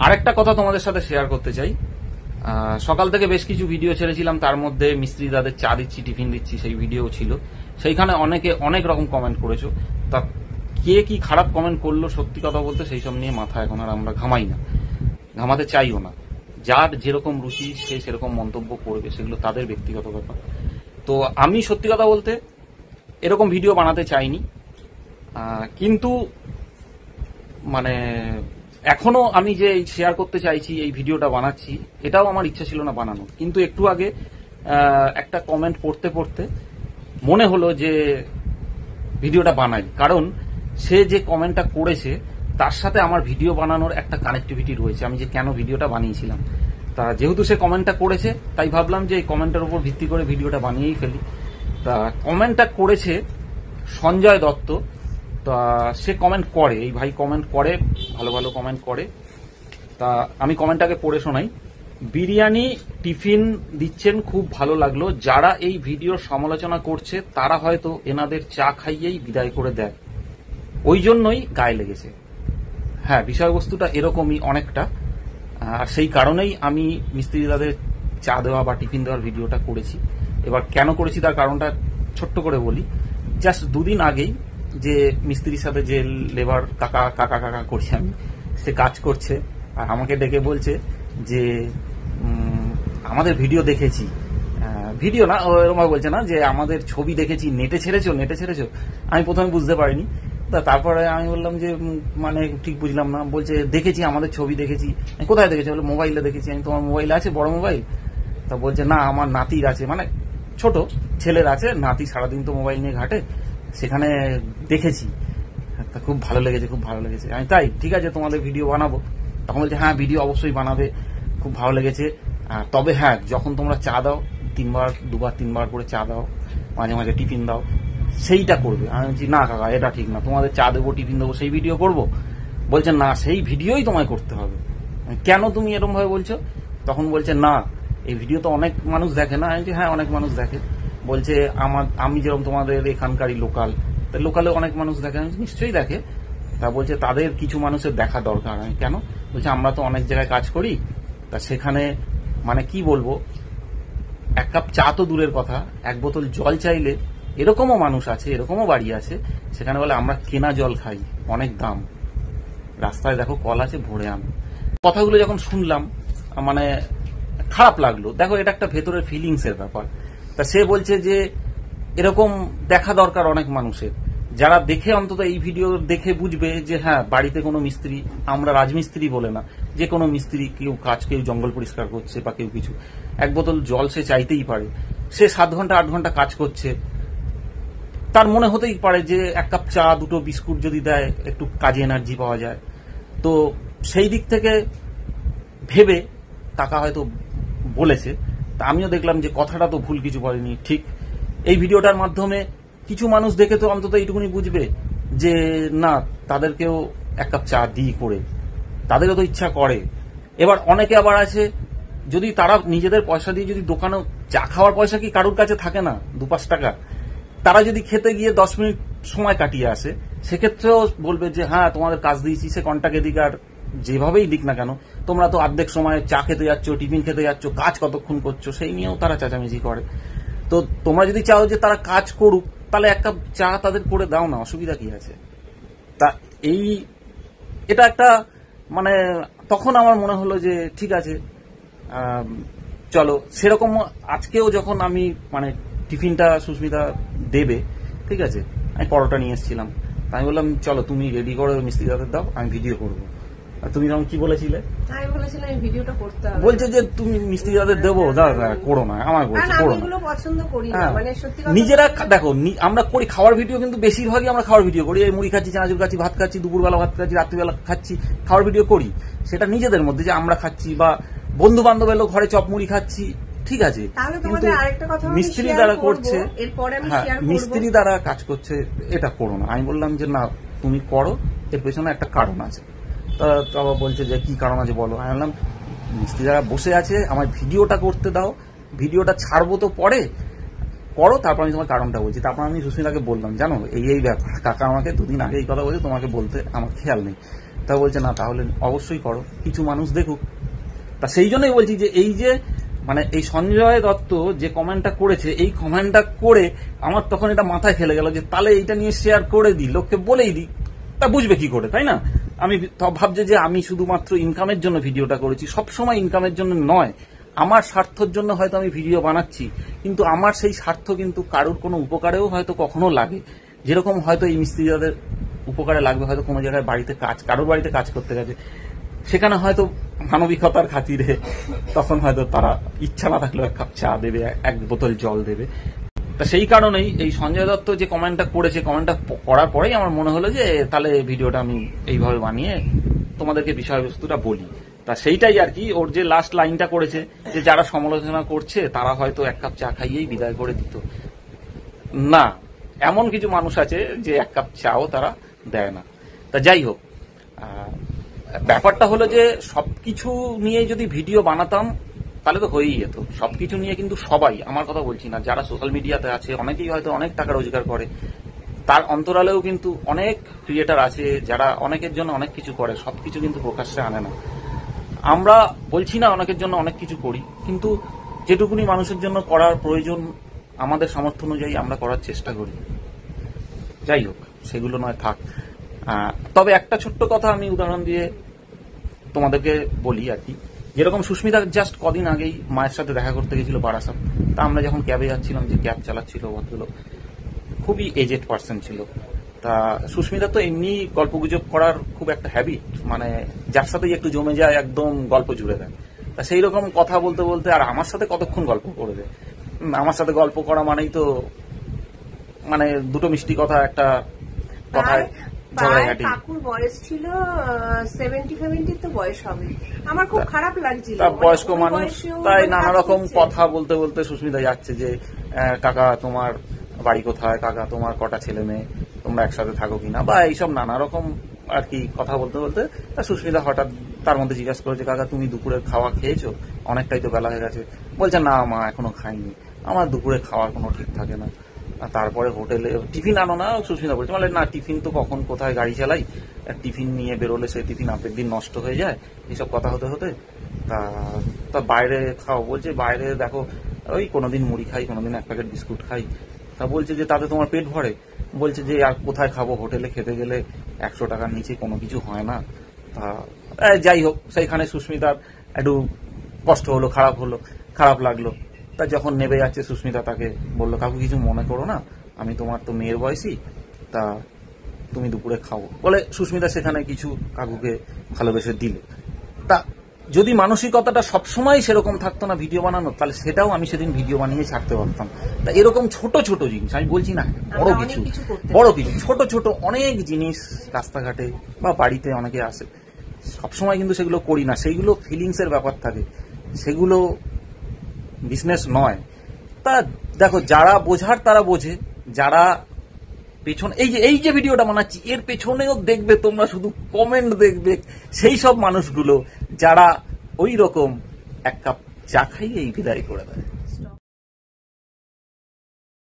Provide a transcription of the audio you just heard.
আরেকটা কথা তোমাদের সাথে শেয়ার করতে চাই। সকাল থেকে বেশ কিছু ভিডিও ছেড়েছিলাম, তার মধ্যে মিস্ত্রি দাদের চা দিচ্ছি, টিফিন দিচ্ছি, সেই ভিডিও ছিল। সেইখানে অনেকে অনেক রকম কমেন্ট করেছো। তা কে কি খারাপ কমেন্ট করলো, সত্যি কথা বলতে সেই সব নিয়ে মাথা এখন আর আমরা ঘামাই না, ঘামাতে চাইও না। যার যেরকম রুচি সে সেরকম মন্তব্য করবে, সেগুলো তাদের ব্যক্তিগত ব্যাপার। তো আমি সত্যি কথা বলতে এরকম ভিডিও বানাতে চাইনি, কিন্তু মানে এখনো আমি যে শেয়ার করতে চাইছি, এই ভিডিওটা বানাচ্ছি, এটাও আমার ইচ্ছা ছিল না বানানোর। কিন্তু একটু আগে একটা কমেন্ট পড়তে পড়তে মনে হলো যে ভিডিওটা বানাই, কারণ সে যে কমেন্টটা করেছে তার সাথে আমার ভিডিও বানানোর একটা কানেক্টিভিটি রয়েছে। আমি যে কেন ভিডিওটা বানিয়েছিলাম, তা যেহেতু সে কমেন্টটা করেছে তাই ভাবলাম যে এই কমেন্টের উপর ভিত্তি করে ভিডিওটা বানিয়েই ফেলি। তা কমেন্টটা করেছে সঞ্জয় দত্ত। তা সে কমেন্ট করে, এই ভাই কমেন্ট করে, ভালো ভালো কমেন্ট করে। তা আমি কমেন্টটাকে পড়ে শোনাই। বিরিয়ানি টিফিন দিচ্ছেন, খুব ভালো লাগলো। যারা এই ভিডিওর সমালোচনা করছে তারা হয়তো এনাদের চা খাইয়েই বিদায় করে দেয়, ওই জন্যই গায়ে লেগেছে। হ্যাঁ, বিষয়বস্তুটা এরকমই অনেকটা, আর সেই কারণেই আমি মিস্ত্রি দাদের চা দেওয়া বা টিফিন দেওয়ার ভিডিওটা করেছি। এবার কেন করেছি তার কারণটা ছোট্ট করে বলি। জাস্ট দুদিন আগেই যে মিস্ত্রির সাথে যে লেবার কাকা কাকা কাকা করছি আমি, সে কাজ করছে আর আমাকে ডেকে বলছে যে আমাদের ভিডিও দেখেছি, ভিডিও না এরকম বলছে না, যে আমাদের ছবি দেখেছি, নেটে ছেড়েছো। আমি প্রথমে বুঝতে পারিনি, তারপরে আমি বললাম যে মানে ঠিক বুঝলাম না। বলছে দেখেছি, আমাদের ছবি দেখেছি। কোথায় দেখেছি? বলে মোবাইলে দেখেছি। আমি তোমার মোবাইল আছে, বড় মোবাইল? তা বলছে না, আমার নাতির আছে, মানে ছোট ছেলের আছে, নাতি সারাদিন তো মোবাইল নিয়ে ঘাটে, সেখানে দেখেছি। তা খুব ভালো লেগেছে, খুব ভালো লেগেছে। আমি তাই, ঠিক আছে, তোমাদের ভিডিও বানাবো। তখন বলছে হ্যাঁ, ভিডিও অবশ্যই বানাবে, খুব ভালো লেগেছে। তবে হ্যাঁ, যখন তোমরা চা দাও, দুবার তিনবার করে চা দাও, মাঝে মাঝে টিফিন দাও, সেইটা করবে। আমি বলছি না কাকা, এটা ঠিক না, তোমাদের চা দেবো, টিফিন দেবো, সেই ভিডিও করব? বলছে না, সেই ভিডিওই তোমায় করতে হবে। কেন তুমি এরকম ভাবে বলছো? তখন বলছে না, এই ভিডিও তো অনেক মানুষ দেখে না। আমি বলছি হ্যাঁ, অনেক মানুষ দেখে। বলছে আমি যেরকম তোমাদের এখানকারই লোকালে অনেক মানুষ দেখে। নিশ্চয়ই দেখে। তা বলছে তাদের কিছু মানুষের দেখা দরকার। আমি কেন? বলছে আমরা তো অনেক জায়গায় কাজ করি, তা সেখানে মানে কি বলবো, এক কাপ চা তো দূরের কথা, এক বোতল জল চাইলে এরকমও মানুষ আছে, এরকমও বাড়ি আছে, সেখানে বলে আমরা কেনা জল খাই, অনেক দাম, রাস্তায় দেখো কল আছে, ভরে আনো। কথাগুলো যখন শুনলাম মানে খারাপ লাগলো। দেখো, এটা একটা ভেতরের ফিলিংস এর ব্যাপার। তা সে বলছে যে এরকম দেখা দরকার অনেক মানুষের, যারা দেখে অন্তত এই ভিডিও দেখে বুঝবে যে হ্যাঁ, বাড়িতে কোনো মিস্ত্রি, আমরা রাজমিস্ত্রি বলে না, যে কোনো মিস্ত্রি, কেউ জঙ্গল পরিষ্কার করছে বা কেউ কিছু, এক বোতল জল সে চাইতেই পারে। সে 7 ঘন্টা 8 ঘন্টা কাজ করছে, তার মনে হতেই পারে যে এক কাপ চা, দুটো বিস্কুট যদি দেয় একটু কাজে এনার্জি পাওয়া যায়। তো সেই দিক থেকে ভেবে কাকা হয়তো বলেছে। তা আমিও দেখলাম যে কথাটা তো ভুল কিছু বলেনি, ঠিক। এই ভিডিওটার মাধ্যমে কিছু মানুষ দেখে তো অন্তত এইটুকুনি বুঝবে যে না, তাদেরকেও এক কাপ চা দিই করে, তাদেরও তো ইচ্ছা করে। এবার অনেকে আবার আছে, যদি তারা নিজেদের পয়সা দিয়ে, যদি দোকানে চা খাওয়ার পয়সা কি কারুর কাছে থাকে না, 2-5 টাকা, তারা যদি খেতে গিয়ে 10 মিনিট সময় কাটিয়ে আসে, সেক্ষেত্রেও বলবে যে হ্যাঁ, তোমাদের কাজ দিয়েছি, সে কন্টাক্টে দিক আর যেভাবেই দিক না কেন, তোমরা তো অর্ধেক সময় চা খেতে যাচ্ছ, টিফিন খেতে যাচ্ছ, কাজ কতক্ষণ করছো, সেই নিয়েও তারা চেঁচামেচি করে। তো তোমরা যদি চাও যে তারা কাজ করুক, তাহলে এক কাপ চা তাদের করে দাও না, অসুবিধা কি আছে? তা এটা একটা মানে তখন আমার মনে হলো যে ঠিক আছে, চলো। সেরকম আজকেও যখন আমি মানে টিফিনটা সুস্মিতা দেবে, ঠিক আছে, আমি পরোটা নিয়ে এসেছিলাম, আমি বললাম চলো তুমি রেডি করো, মিস্ত্রি দাদের দাও, আমি ভিডিও করবো। আর তুমি তখন কি বলেছিলে? আমি বলেছিলাম এই ভিডিওটা করতে হবে। বলছে যে তুমি মিস্ত্রি দাদের দেবো, দাদা করো না, আমার বলছে করো না। পছন্দ করি না, মানে সত্যি কথা নিজেরা দেখো, আমরা করি খাওয়ার ভিডিও, কিন্তু বেশিরভাগই আমরা খাওয়ার ভিডিও করি। এই মুড়ি খাচ্ছি, চানাচুর খাচ্ছি, ভাত খাচ্ছি, দুপুরবেলা ভাত খাচ্ছি, রাত্রিবেলা খাচ্ছি, খাওয়ার ভিডিও করি। সেটা নিজেদের মধ্যে যে আমরা খাচ্ছি, বা বন্ধু বান্ধব এলো ঘরে চপ মুড়ি খাচ্ছি, ঠিক আছে। কিন্তু মিস্ত্রি দ্বারা করছে, হ্যাঁ, মিস্ত্রি দ্বারা কাজ করছে, এটা করো না। আমি বললাম যে না, তুমি করো, এর পেছনে একটা কারণ আছে। তা বলছে যে কি কারণ আছে বলো। আমি বললাম মিস্ত্রি দ্বারা বসে আছে, আমার ভিডিওটা করতে দাও, ভিডিওটা ছাড়বো তো পরে, করো, তারপর আমি তোমার কারণটা বলছি। তারপর আমি সুস্মিতাকে বললাম, জানো এই ব্যাপার, কাকা আমাকে 2 দিন আগে এই কথা বলছে, তোমাকে বলতে আমার খেয়াল নেই। তা বলছে না তাহলে অবশ্যই করো, কিছু মানুষ দেখুক। তা সেই জন্যই বলছি যে এই যে মানে এই সঞ্জয় দত্ত যে কমেন্টটা করেছে, এই কমেন্টটা করে আমার তখন এটা মাথায় খেলে গেল যে তাহলে এইটা নিয়ে শেয়ার করে দিই, লোককে বলেই দিই, তা বুঝবে কি করে, তাই না? আমি ভাবছে যে আমি শুধুমাত্র ইনকামের জন্য ভিডিওটা করেছি, সবসময় ইনকামের জন্য নয়, আমার স্বার্থের জন্য হয়তো আমি ভিডিও বানাচ্ছি, কিন্তু আমার সেই স্বার্থ কিন্তু কারোর কোনো উপকারেও হয়তো কখনো লাগে। যেরকম হয়তো এই মিস্ত্রিদের উপকারে লাগবে, হয়তো কোনো জায়গায় বাড়িতে কারোর বাড়িতে কাজ করতে গেছে, সেখানে হয়তো মানবিকতার খাতিরে তখন হয়তো তারা ইচ্ছা না থাকলেও এক কাপ চা দেবে, এক বোতল জল দেবে। তা সেই কারণেই এই সঞ্জয় দত্ত যে কমেন্টটা করেছে, কমেন্টটা করার পরেই আমার মনে হলো যে তাহলে ভিডিওটা আমি এইভাবে বানিয়ে তোমাদেরকে বিষয়বস্তুটা বলি। তা সেইটাই আর কি, ওর যে লাস্ট লাইনটা করেছে যে যারা সমালোচনা করছে তারা হয়তো এক কাপ চা খাইয়েই বিদায় করে দিত, না, এমন কিছু মানুষ আছে যে এক কাপ চাও তারা দেয় না। তা যাই হোক, ব্যাপারটা হলো যে সবকিছু নিয়ে যদি ভিডিও বানাতাম তাহলে তো হয়েই যেত। সবকিছু নিয়ে কিন্তু সবাই, আমার কথা বলছি না, যারা সোশ্যাল মিডিয়াতে আছে অনেকেই হয়তো অনেক টাকা রোজগার করে, তার অন্তরালেও কিন্তু অনেক ক্রিয়েটার আছে যারা অনেকের জন্য অনেক কিছু করে, সবকিছু কিন্তু প্রকাশ্যে আনে না। আমরা বলছি না অনেকের জন্য অনেক কিছু করি, কিন্তু যেটুকুনি মানুষের জন্য করার প্রয়োজন আমাদের সামর্থ্য অনুযায়ী আমরা করার চেষ্টা করি। যাই হোক, সেগুলো নয় থাক। তবে একটা ছোট্ট কথা আমি উদাহরণ দিয়ে তোমাদেরকে বলি আর কি। যেরকম সুস্মিতা জাস্ট কদিন আগেই মায়ের সাথে দেখা করতে গেছিল বারাসাত, তা আমরা যখন ক্যাবে যাচ্ছিলাম, যে ক্যাব চালাচ্ছিল ভদ্রলোক খুবই এজেড পার্সন ছিল। তা সুস্মিতা তো এমনি গল্পগুজব করার খুব একটা হ্যাবিট, মানে যার সাথেই একটু জমে যায় একদম গল্প জুড়ে দেয়। তা সেই রকম কথা বলতে বলতে, আর আমার সাথে কতক্ষণ গল্প করে দেয়, আমার সাথে গল্প করা মানেই তো মানে দুটো মিষ্টি কথা একটা কথায় কাকুর বয়স ছিল 70 তো বয়স হবে, আমার খুব খারাপ লাগছিল। বয়স্ক মানুষ, তাই নানা রকম কথা বলতে বলতে সুস্মিতা যাচ্ছে যে কাকা তোমার বাড়ি কোথায়, কাকা তোমার কটা ছেলে মেয়ে, তোমরা একসাথে থাকো কিনা, বা এইসব নানা রকম আর কি কথা বলতে বলতে সুস্মিতা হঠাৎ তার মধ্যে জিজ্ঞাসা করেছে, কাকা তুমি দুপুরের খাওয়া খেয়েছো, অনেকটাই তো বেলা হয়ে গেছে। বলছে না মা এখনো খাইনি, আমার দুপুরে খাওয়ার কোনো ঠিক থাকে না। তারপরে হোটেলে টিফিন আনো না, সুস্মিতা বলছে, মানে না টিফিন তো কখন কোথায় গাড়ি চালাই, টিফিন নিয়ে বেরোলে সেই টিফিন আপের দিন নষ্ট হয়ে যায়, এইসব কথা হতে হতে তা বাইরে খাও। বলছে বাইরে দেখো ওই কোনোদিন মুড়ি খাই, কোনোদিন এক প্যাকেট বিস্কুট খাই। তা বলছে যে তাতে তোমার পেট ভরে? বলছে যে আর কোথায় খাবো, হোটেলে খেতে গেলে 100 টাকার নিচে কোনো কিছু হয় না। তা যাই হোক, সেইখানে সুস্মিতার একটু কষ্ট হলো, খারাপ লাগলো। তা যখন নেবে যাচ্ছে সুস্মিতা তাকে বললো, কাকু কিছু মনে করো না, আমি তোমার তো মেয়ের বয়সী, তা তুমি দুপুরে খাও বলে সুস্মিতা সেখানে কিছু কাকুকে ভালোবেসে দিল। তা যদি মানসিকতাটা সবসময় সেরকম থাকতো না ভিডিও বানানো, তাহলে সেটাও আমি সেদিন ভিডিও বানিয়ে ছাড়তে পারতাম। তা এরকম ছোট ছোট জিনিস, আমি বলছি না বড় কিছু, ছোট ছোট অনেক জিনিস রাস্তাঘাটে বা বাড়িতে অনেকে আসে, সবসময় কিন্তু সেগুলো করি না, সেইগুলো ফিলিংসের ব্যাপার থাকে, সেগুলো বিজনেস নয়। তা দেখো, যারা বোঝার তারা বোঝে, যারা পেছনে এই যে ভিডিওটা বানাচ্ছি এর পেছনেও দেখবে তোমরা শুধু কমেন্ট দেখবে সেই সব মানুষগুলো যারা ওই রকম এক কাপ চা খাইয়ে বিদায় করে দেয়।